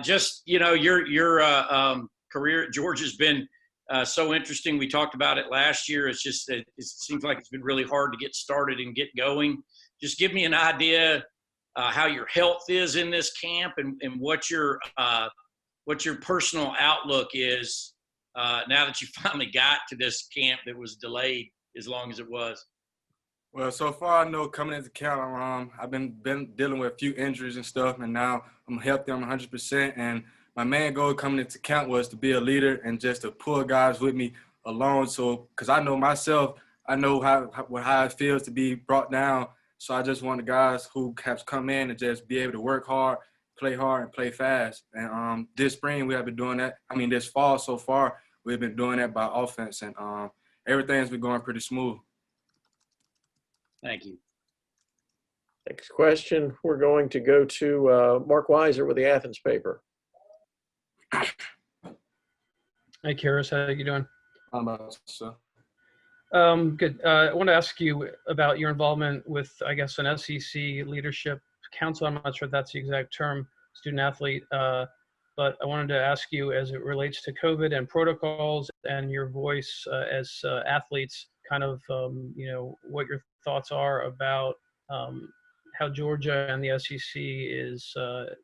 Just, your career at Georgia has been so interesting. We talked about it last year. It's just that it seems like it's been really hard to get started and get going. Just give me an idea how your health is in this camp and what your personal outlook is now that you finally got to this camp that was delayed as long as it was. Well, so far I know coming into camp, I've been dealing with a few injuries and stuff, and now I'm healthy. I'm 100%. And my main goal coming into camp was to be a leader and just to pull guys with me along. So, because I know myself, I know how it feels to be brought down. So I just want the guys who have come in and just be able to work hard, and play fast. And this spring we have been doing that. I mean, this fall so far we've been doing that by offense, and everything's been going pretty smooth. Thank you. Next question, we're going to go to Mark Weiser with the Athens paper. Hi, Kearis. How are you doing? How about so? Good. I want to ask you about your involvement with, I guess, an SEC leadership council. I'm not sure if that's the exact term, student athlete, but I wanted to ask you as it relates to COVID and protocols and your voice as athletes, kind of, what your thoughts are about how Georgia and the SEC is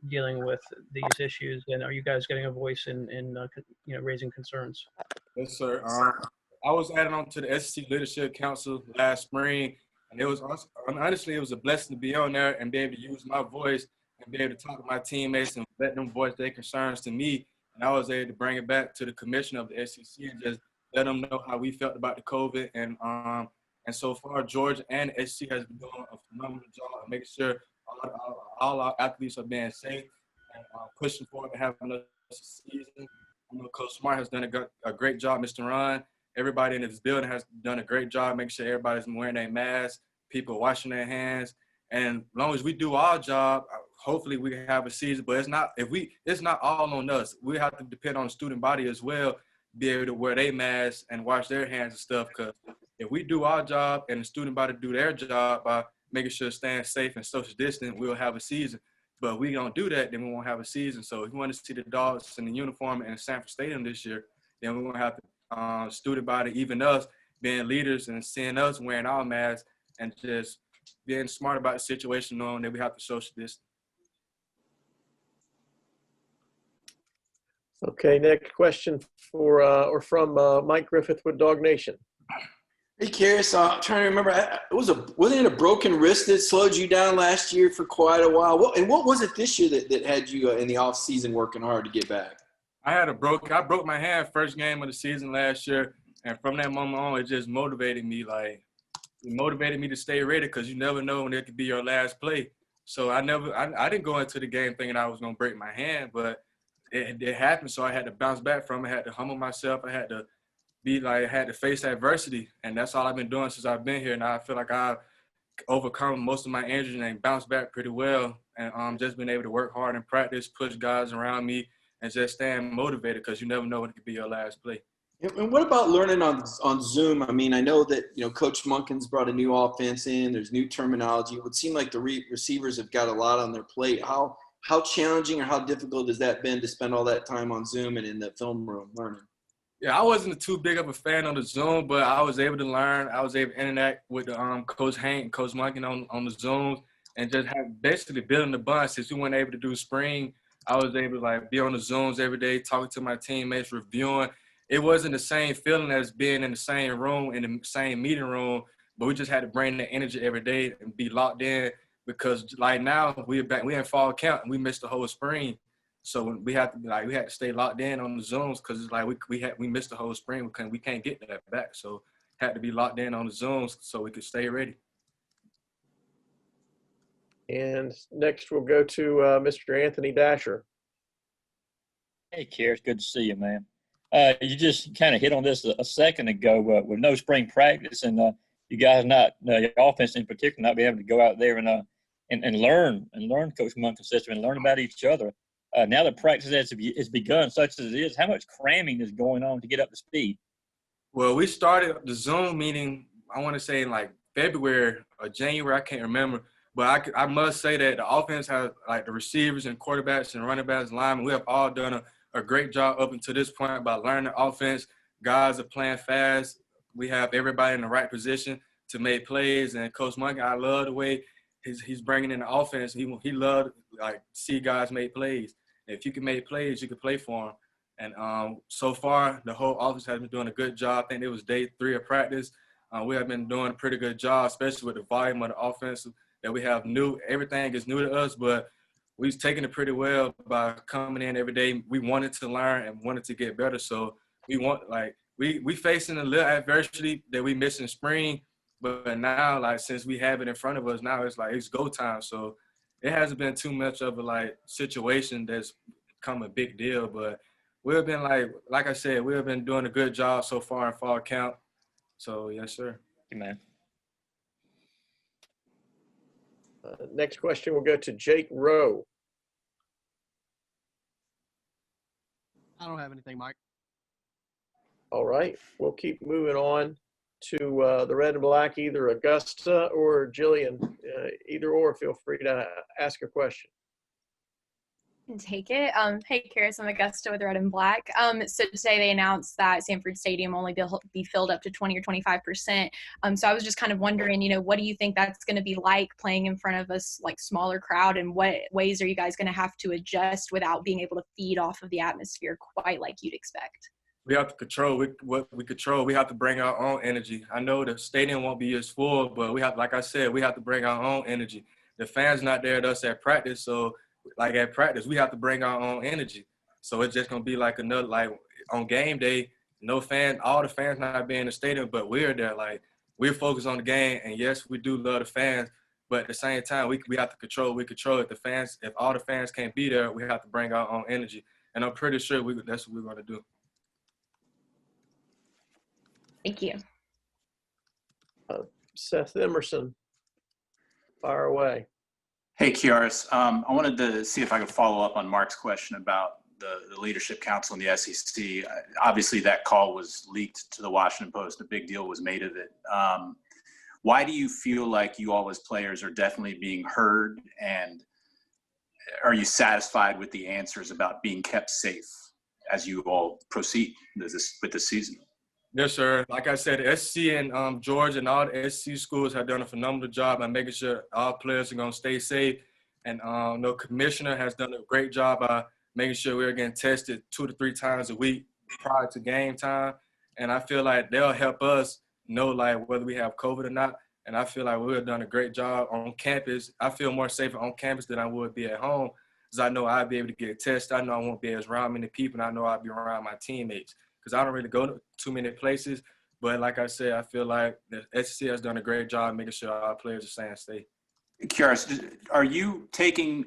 dealing with these issues, and are you guys getting a voice in raising concerns? Yes, sir. I was added on to the SEC Leadership Council last spring, and honestly, it was a blessing to be on there and be able to use my voice and be able to talk to my teammates and let them voice their concerns to me. And I was able to bring it back to the commissioner of the SEC and just let them know how we felt about the COVID. And so far, Georgia and SEC has been doing a phenomenal job of making sure all our athletes are being safe and pushing forward to have another season. I know Coach Smart has done a great job, Mr. Ron. Everybody in this building has done a great job making sure everybody's wearing their masks, people washing their hands. And as long as we do our job, hopefully we can have a season. But it's not all on us. We have to depend on the student body as well, be able to wear their masks and wash their hands and stuff. Because if we do our job and the student body do their job by making sure staying safe and social distant, we'll have a season. But if we don't do that, then we won't have a season. So if you want to see the Dogs in the uniform in Sanford Stadium this year, then we're going to have the student body, even us, being leaders and seeing us wearing our masks and just being smart about the situation, knowing that we have to social distance. Okay, next question from Mike Griffith with Dog Nation. Hey, Kearis, I'm trying to remember. Wasn't it a broken wrist that slowed you down last year for quite a while? What was it this year that had you in the off season working hard to get back? I broke my hand first game of the season last year, and from that moment on, it just motivated me. It motivated me to stay ready because you never know when it could be your last play. So I didn't go into the game thinking I was gonna break my hand, but it happened. So I had to bounce back from it. I had to humble myself. I had to face adversity, and that's all I've been doing since I've been here. Now I feel like I've overcome most of my injuries and bounced back pretty well, and just been able to work hard and practice, push guys around me, and just staying motivated because you never know when it could be your last play. And what about learning on Zoom? I mean, I know that Coach Monken's brought a new offense in. There's new terminology. It would seem like the receivers have got a lot on their plate. How challenging or how difficult has that been to spend all that time on Zoom and in the film room learning? Yeah, I wasn't too big of a fan of the Zoom, but I was able to learn. I was able to interact with Coach Hank and Coach Monken on the Zooms and just basically building the bond. Since we weren't able to do spring, I was able to be on the Zooms every day, talking to my teammates, reviewing. It wasn't the same feeling as being in the same room, in the same meeting room, but we just had to bring the energy every day and be locked in because now we in fall camp and we missed the whole spring. So we had to stay locked in on the Zooms because it's we missed the whole spring. We can't get that back. So had to be locked in on the Zooms so we could stay ready. And next we'll go to Mr. Anthony Dasher. Hey, Kearis, good to see you, man. You just kind of hit on this a second ago with no spring practice and you guys your offense in particular, not be able to go out there and learn Coach Monken's system and learn about each other. Now that practice has begun, such as it is, how much cramming is going on to get up to speed? Well, we started the Zoom meeting, I want to say in February or January, I can't remember. But I must say that the offense has, like, the receivers and quarterbacks and running backs and linemen, we have all done a great job up until this point about learning the offense. Guys are playing fast. We have everybody in the right position to make plays. And Coach Monkey, I love the way he's bringing in the offense. He loved, like, see guys make plays. If you can make plays, you can play for them. And so far, the whole offense has been doing a good job. I think it was day 3 of practice. We have been doing a pretty good job, especially with the volume of the offense that we have new. Everything is new to us, but we've taken it pretty well by coming in every day. We wanted to learn and wanted to get better. So we want, like, we facing a little adversity that we missed in spring, but now, like, since we have it in front of us, now it's like it's go time. So it hasn't been too much of a, like, situation that's become a big deal, but we've been, like I said, we have been doing a good job so far in fall camp. So, yes, sir. Man. Next question will go to Jake Rowe. I don't have anything, Mike. All right, we'll keep moving on to the red and black, either Augusta or Jillian. Either or, feel free to ask a question. Can take it. Hey, Kearis, I'm Augusta with Red and Black. So today they announced that Sanford Stadium only be filled up to 20 or 25%. So I was just kind of wondering, what do you think that's going to be like playing in front of a smaller crowd, and what ways are you guys going to have to adjust without being able to feed off of the atmosphere quite like you'd expect? We have to control what we control. We have to bring our own energy. I know the stadium won't be as full, but we have, like I said, we have to bring our own energy. The fans not there at us at practice, so like at practice, we have to bring our own energy. So it's just gonna be like another, like on game day, no fan, all the fans not being in the stadium, but we're there. Like, we're focused on the game, and yes, we do love the fans, but at the same time, we have to control. We control it. If all the fans can't be there, we have to bring our own energy, and I'm pretty sure that's what we're gonna do. Thank you. Seth Emerson, fire away. Hey, Kearis. I wanted to see if I could follow up on Mark's question about the Leadership Council in the SEC. Obviously, that call was leaked to the Washington Post. A big deal was made of it. Why do you feel like you all as players are definitely being heard, and are you satisfied with the answers about being kept safe as you all proceed with this season? Yes, sir. Like I said, the SEC and Georgia and all the SEC schools have done a phenomenal job at making sure all players are going to stay safe. And the commissioner has done a great job by making sure we're getting tested 2 to 3 times a week prior to game time. And I feel like they'll help us know, like, whether we have COVID or not. And I feel like we've done a great job on campus. I feel more safer on campus than I would be at home, because I know I'll be able to get tested. I know I won't be as around many people, and I know I'll be around my teammates, because I don't really go to too many places. But like I said, I feel like the SEC has done a great job making sure our players are staying safe. Kearis, are you taking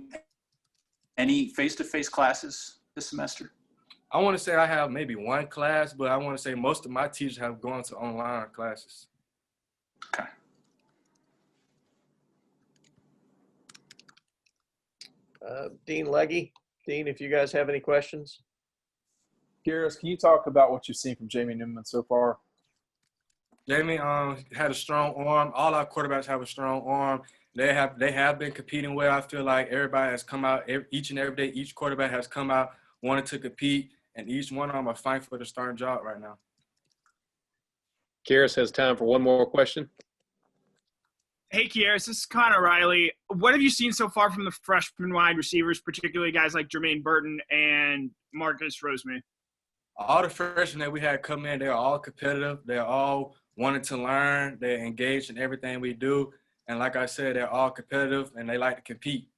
any face-to-face classes this semester? I want to say I have maybe 1 class, but I want to say most of my teachers have gone to online classes. Okay. Dean Legge. Dean, if you guys have any questions. Kearis, can you talk about what you've seen from Jamie Newman so far? Jamie had a strong arm. All our quarterbacks have a strong arm. They have been competing well. I feel like everybody has come out each and every day. Each quarterback has come out, wanted to compete, and each one of them are fighting for the starting job right now. Kearis has time for one more question. Hey, Kearis, this is Connor Riley. What have you seen so far from the freshman wide receivers, particularly guys like Jermaine Burton and Marcus Roseman? All the freshmen that we had come in, they're all competitive. They're all wanting to learn. They're engaged in everything we do. And like I said, they're all competitive, and they like to compete.